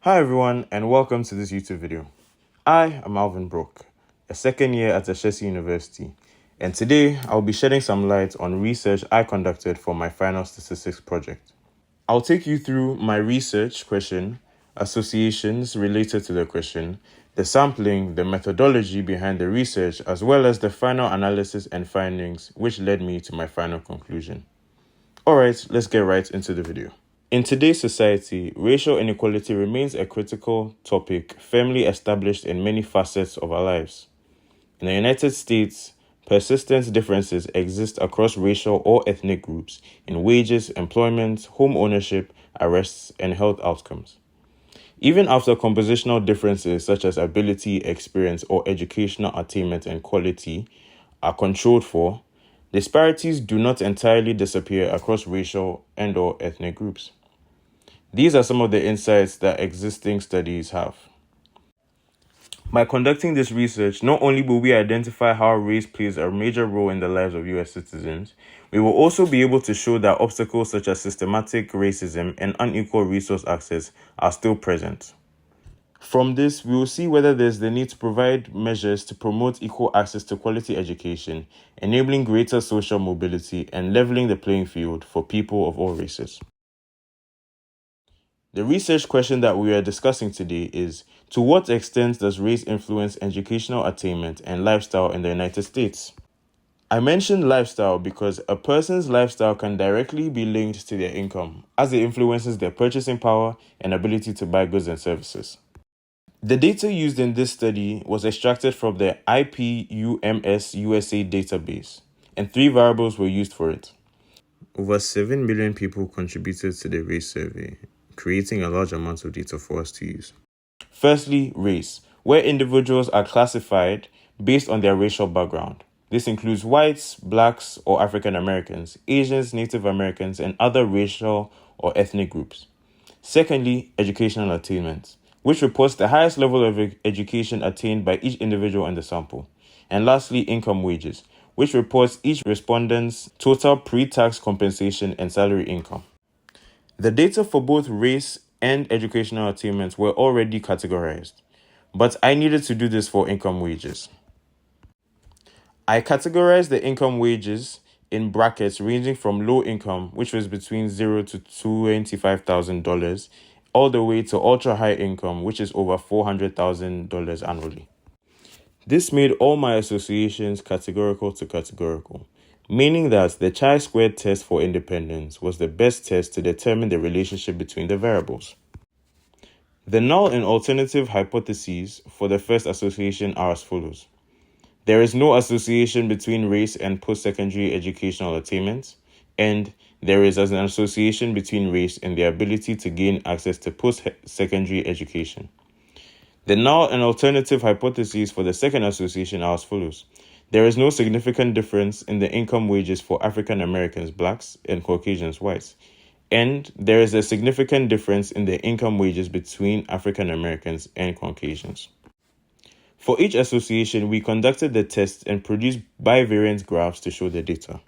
Hi everyone, and welcome to this YouTube video. I am Alvin Brook, a second year at Ashesi University, and today I'll be shedding some light on research I conducted for my final statistics project. I'll take you through my research question, associations related to the question, the sampling, the methodology behind the research, as well as the final analysis and findings which led me to my final conclusion. Alright, let's get right into the video. In today's society, racial inequality remains a critical topic firmly established in many facets of our lives. In the United States, persistent differences exist across racial or ethnic groups in wages, employment, home ownership, arrests, and health outcomes. Even after compositional differences such as ability, experience, or educational attainment and quality are controlled for, disparities do not entirely disappear across racial and/or ethnic groups. These are some of the insights that existing studies have. By conducting this research, not only will we identify how race plays a major role in the lives of US citizens, we will also be able to show that obstacles such as systematic racism and unequal resource access are still present. From this, we will see whether there's the need to provide measures to promote equal access to quality education, enabling greater social mobility and leveling the playing field for people of all races. The research question that we are discussing today is, to what extent does race influence educational attainment and lifestyle in the United States? I mentioned lifestyle because a person's lifestyle can directly be linked to their income, as it influences their purchasing power and ability to buy goods and services. The data used in this study was extracted from the IPUMS USA database, and 3 variables were used for it. Over 7 million people contributed to the race survey, creating a large amount of data for us to use. Firstly, race, where individuals are classified based on their racial background. This includes whites, blacks or African Americans, Asians, Native Americans, and other racial or ethnic groups. Secondly, educational attainment, which reports the highest level of education attained by each individual in the sample. And lastly, income wages, which reports each respondent's total pre-tax compensation and salary income. The data for both race and educational attainment were already categorized, but I needed to do this for income wages. I categorized the income wages in brackets ranging from low income, which was between $0 to $25,000, all the way to ultra high income, which is over $400,000 annually. This made all my associations categorical to categorical, meaning that the chi-squared test for independence was the best test to determine the relationship between the variables. The null and alternative hypotheses for the first association are as follows. There is no association between race and post-secondary educational attainment, and there is an association between race and the ability to gain access to post-secondary education. The null and alternative hypotheses for the second association are as follows. There is no significant difference in the income wages for African Americans, blacks, and Caucasians, whites. And there is a significant difference in the income wages between African Americans and Caucasians. For each association, we conducted the test and produced bivariant graphs to show the data.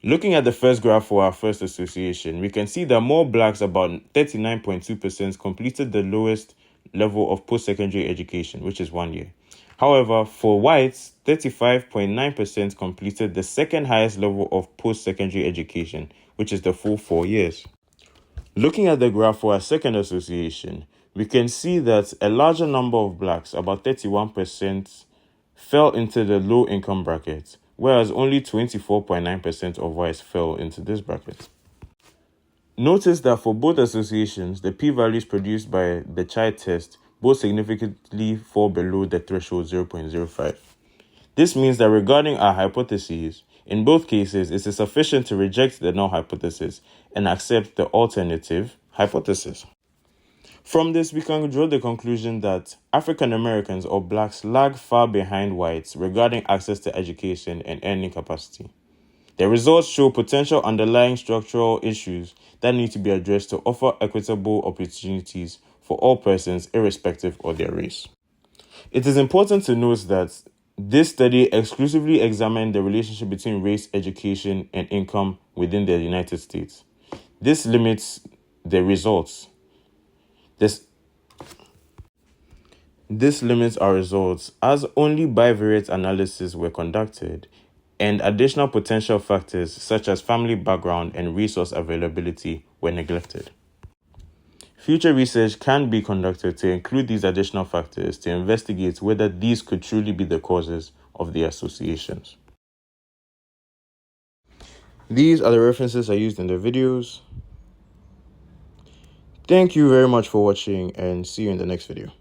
Looking at the first graph for our first association, we can see that more blacks, about 39.2%, completed the lowest level of post-secondary education, which is 1 year. However, for whites, 35.9% completed the second highest level of post-secondary education, which is the full 4 years. Looking at the graph for our second association, we can see that a larger number of blacks, about 31%, fell into the low income bracket, whereas only 24.9% of whites fell into this bracket. Notice that for both associations, the p-values produced by the chi test both significantly fall below the threshold 0.05. This means that regarding our hypotheses, in both cases, it is sufficient to reject the null hypothesis and accept the alternative hypothesis. From this, we can draw the conclusion that African Americans or blacks lag far behind whites regarding access to education and earning capacity. The results show potential underlying structural issues that need to be addressed to offer equitable opportunities for all persons irrespective of their race. It is important to note that this study exclusively examined the relationship between race, education, and income within the United States. This limits the results. This limits our results as only bivariate analyses were conducted, and additional potential factors such as family background and resource availability were neglected. Future research can be conducted to include these additional factors to investigate whether these could truly be the causes of the associations. These are the references I used in the videos. Thank you very much for watching, and see you in the next video.